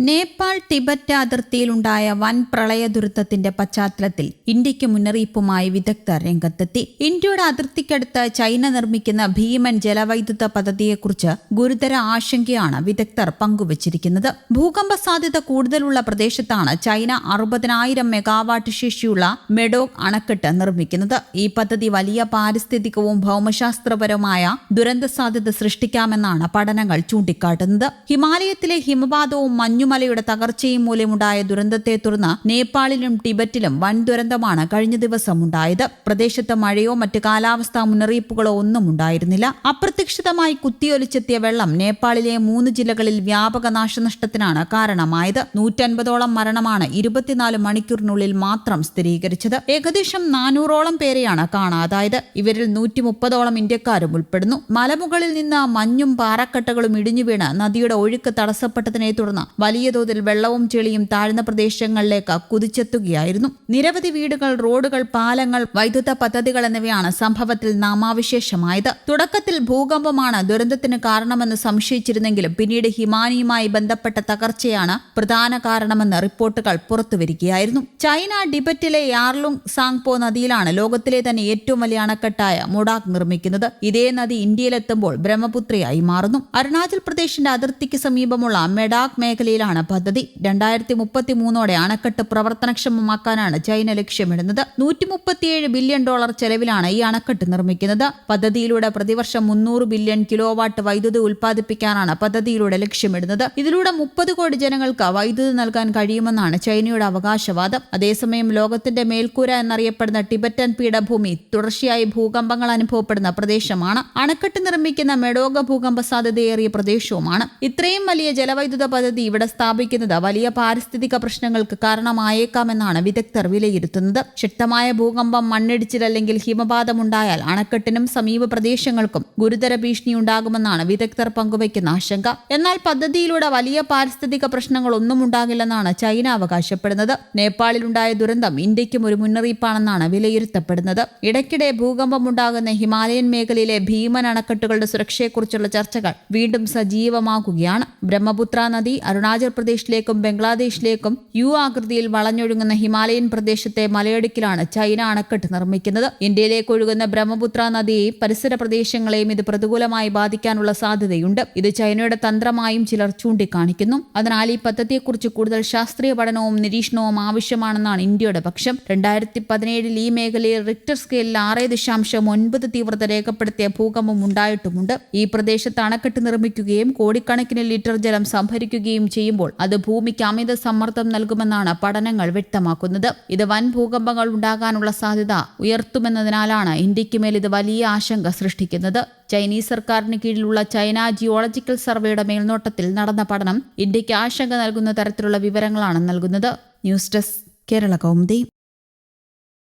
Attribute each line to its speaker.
Speaker 1: Nepal Tibet അതിർത്തിയിലുണ്ടായ വൻ പ്രളയ ദുരന്തത്തിന്റെ പശ്ചാത്തലത്തിൽ ഇന്ത്യയ്ക്ക് മുന്നറിയിപ്പുമായി വിദഗ്ധർ രംഗത്തെത്തി. ഇന്ത്യയുടെ അതിർത്തിക്കടുത്ത് ചൈന നിർമ്മിക്കുന്ന ഭീമൻ ജലവൈദ്യുത പദ്ധതിയെക്കുറിച്ച് ഗുരുതര ആശങ്കയാണ് വിദഗ്ധർ പങ്കുവച്ചിരിക്കുന്നത്. ഭൂകമ്പ സാധ്യത കൂടുതലുള്ള പ്രദേശത്താണ് ചൈന 60,000 മെഗാവാട്ട് ശേഷിയുള്ള മെഡോക് അണക്കെട്ട് നിർമ്മിക്കുന്നത്. ഈ പദ്ധതി വലിയ പാരിസ്ഥിതികവും ഭൗമശാസ്ത്രപരവുമായ ദുരന്ത സാധ്യത സൃഷ്ടിക്കാമെന്നാണ് പഠനങ്ങൾ ചൂണ്ടിക്കാട്ടുന്നത്. ഹിമാലയത്തിലെ ഹിമപാതവും മഞ്ഞുമലയുടെ തകർച്ചയും മൂലമുണ്ടായ ദുരന്തത്തെ തുടർന്ന് നേപ്പാളിലും ടിബറ്റിലും വൻ ദുരന്തമാണ് കഴിഞ്ഞ ദിവസം ഉണ്ടായത്. പ്രദേശത്ത് മഴയോ മറ്റ് കാലാവസ്ഥാ മുന്നറിയിപ്പുകളോ ഒന്നും ഉണ്ടായിരുന്നില്ല. അപ്രതീക്ഷിതമായി കുത്തിയൊലിച്ചെത്തിയ വെള്ളം നേപ്പാളിലെ 3 ജില്ലകളിൽ വ്യാപക നാശനഷ്ടത്തിനാണ് കാരണമായത്. 150ഓളം മരണമാണ് 24 മണിക്കൂറിനുള്ളിൽ മാത്രം സ്ഥിരീകരിച്ചത്. ഏകദേശം 400ഓളം പേരെയാണ് കാണാതായത്. ഇവരിൽ 130ഓളം ഇന്ത്യക്കാരും ഉൾപ്പെടുന്നു. മലമുകളിൽ നിന്ന് മഞ്ഞും പാറക്കെട്ടുകളും ഇടിഞ്ഞു വീണ് നദിയുടെ ഒഴുക്ക് തടസ്സപ്പെട്ടതിനെ തുടർന്ന് വലിയ തോതിൽ വെള്ളവും ചെളിയും താഴ്ന്ന പ്രദേശങ്ങളിലേക്ക് കുതിച്ചെത്തുകയായിരുന്നു. നിരവധി വീടുകൾ, റോഡുകൾ, പാലങ്ങൾ, വൈദ്യുത പദ്ധതികൾ എന്നിവയാണ് സംഭവത്തിൽ നാമാവിശേഷമായത്. തുടക്കത്തിൽ ഭൂകമ്പമാണ് ദുരന്തത്തിന് കാരണമെന്ന് സംശയിച്ചിരുന്നെങ്കിലും പിന്നീട് ഹിമാനിയുമായി ബന്ധപ്പെട്ട തകർച്ചയാണ് പ്രധാന കാരണമെന്ന് റിപ്പോർട്ടുകൾ പുറത്തുവരികയായിരുന്നു. ചൈന ടിബറ്റിലെ യാർലുങ് സാങ്പോ നദിയിലാണ് ലോകത്തിലെ തന്നെ ഏറ്റവും വലിയ അണക്കെട്ടായ മൊഡാക് നിർമ്മിക്കുന്നത്. ഇതേ നദി ഇന്ത്യയിലെത്തുമ്പോൾ ബ്രഹ്മപുത്രയായി മാറുന്നു. അരുണാചൽ പ്രദേശിന്റെ അതിർത്തിക്ക് സമീപമുള്ള മെഡാക് മേഖലയിലാണ് പദ്ധതി. 2033ഓടെ അണക്കെട്ട് പ്രവർത്തനക്ഷമമാക്കാനാണ് ചൈന ലക്ഷ്യമിടുന്നത്. $137 ബില്യൺ ചെലവിലാണ് ഈ അണക്കെട്ട് നിർമ്മിക്കുന്നത്. പദ്ധതിയിലൂടെ പ്രതിവർഷം 300 ബില്യൺ കിലോവാട്ട് വൈദ്യുതി ഉൽപ്പാദിപ്പിക്കാനാണ് പദ്ധതിയിലൂടെ ലക്ഷ്യമിടുന്നത്. ഇതിലൂടെ 30 കോടി ജനങ്ങൾക്ക് വൈദ്യുതി നൽകാൻ കഴിയുമെന്നാണ് ചൈനയുടെ അവകാശവാദം. അതേസമയം ലോകത്തിന്റെ മേൽക്കൂര എന്നറിയപ്പെടുന്ന ടിബറ്റൻ പീഠഭൂമി തുടർച്ചയായി ഭൂകമ്പങ്ങൾ അനുഭവപ്പെടുന്ന പ്രദേശമാണ്. അണക്കെട്ട് നിർമ്മിക്കുന്ന മെഡോക ഭൂകമ്പ സാധ്യതയേറിയ പ്രദേശവുമാണ്. ഇത്രയും വലിയ ജലവൈദ്യുത പദ്ധതി ഇവിടെ സ്ഥാപിക്കുന്നത് വലിയ പാരിസ്ഥിതിക പ്രശ്നങ്ങൾക്ക് കാരണമായേക്കാമെന്നാണ് വിദഗ്ധർ വിലയിരുത്തുന്നത്. ശക്തമായ ഭൂകമ്പം, മണ്ണിടിച്ചിൽ അല്ലെങ്കിൽ ഹിമപാതമുണ്ടായാൽ അണക്കെട്ടിനും സമീപ പ്രദേശങ്ങൾക്കും ഗുരുതര ഭീഷണിയുണ്ടാകുമെന്നാണ് വിദഗ്ധർ പങ്കുവയ്ക്കുന്ന ആശങ്ക. എന്നാൽ പദ്ധതിയിലൂടെ വലിയ പാരിസ്ഥിതിക പ്രശ്നങ്ങൾ ഒന്നും ഉണ്ടാകില്ലെന്നാണ് ചൈന അവകാശപ്പെടുന്നത്. നേപ്പാളിലുണ്ടായ ദുരന്തം ഇന്ത്യയ്ക്കും ഒരു മുന്നറിയിപ്പാണെന്നാണ് വിലയിരുത്തപ്പെടുന്നത്. ഇടയ്ക്കിടെ ഭൂകമ്പമുണ്ടാകുന്ന ഹിമാലയൻ മേഖലയിലെ ഭീമൻ അണക്കെട്ടുകളുടെ സുരക്ഷയെക്കുറിച്ചുള്ള ചർച്ചകൾ വീണ്ടും സജീവമാകുകയാണ്. ബ്രഹ്മപുത്ര നദി അരുണാചൽ പ്രദേശിലേക്കും ബംഗ്ലാദേശിലേക്കും ആകൃതിയിൽ വളഞ്ഞൊഴുകുന്ന ഹിമാലയൻ പ്രദേശത്തെ മലയിടുക്കിലാണ് ചൈന അണക്കെട്ട് നിർമ്മിക്കുന്നത്. ഇന്ത്യയിലേക്ക് ഒഴുകുന്ന ബ്രഹ്മപുത്ര നദിയെയും പരിസര പ്രദേശങ്ങളെയും ഇത് പ്രതികൂലമായി ബാധിക്കാനുള്ള സാധ്യതയുണ്ട്. ഇത് ചൈനയുടെ തന്ത്രമായും ചിലർ ചൂണ്ടിക്കാണിക്കുന്നു. അതിനാൽ ഈ പദ്ധതിയെക്കുറിച്ച് കൂടുതൽ ശാസ്ത്രീയ പഠനവും നിരീക്ഷണവും ആവശ്യമാണെന്നാണ് ഇന്ത്യയുടെ പക്ഷം. 2017 ഈ മേഖലയിൽ റിക്ടർ സ്കെയിലിൽ 6.9 തീവ്രത രേഖപ്പെടുത്തിയ ഭൂകമ്പം ഉണ്ടായിട്ടുമുണ്ട്. ഈ പ്രദേശത്ത് അണക്കെട്ട് നിർമ്മിക്കുകയും കോടിക്കണക്കിന് ലിറ്റർ ജലം സംഭരിക്കുകയും ചെയ്യുമ്പോൾ അത് ഭൂമിക്ക് അമിത സമ്മർദ്ദം നൽകുമെന്നാണ് പഠനങ്ങൾ വ്യക്തമാക്കുന്നത്. ഇത് വൻ ഭൂകമ്പങ്ങൾ ഉണ്ടാകാനുള്ള സാധ്യത ഉയർത്തുമെന്നതിനാലാണ് ഇന്ത്യക്ക് മേൽ ഇത് വലിയ ആശങ്ക സൃഷ്ടിക്കുന്നത്. ചൈനീസ് സർക്കാരിന് കീഴിലുള്ള ചൈന ജിയോളജിക്കൽ സർവേയുടെ മേൽനോട്ടത്തിൽ നടന്ന പഠനം ഇന്ത്യക്ക് ആശങ്ക നൽകുന്ന തരത്തിലുള്ള വിവരങ്ങളാണ് നൽകുന്നത്. News desk, Kerala Kaumudi.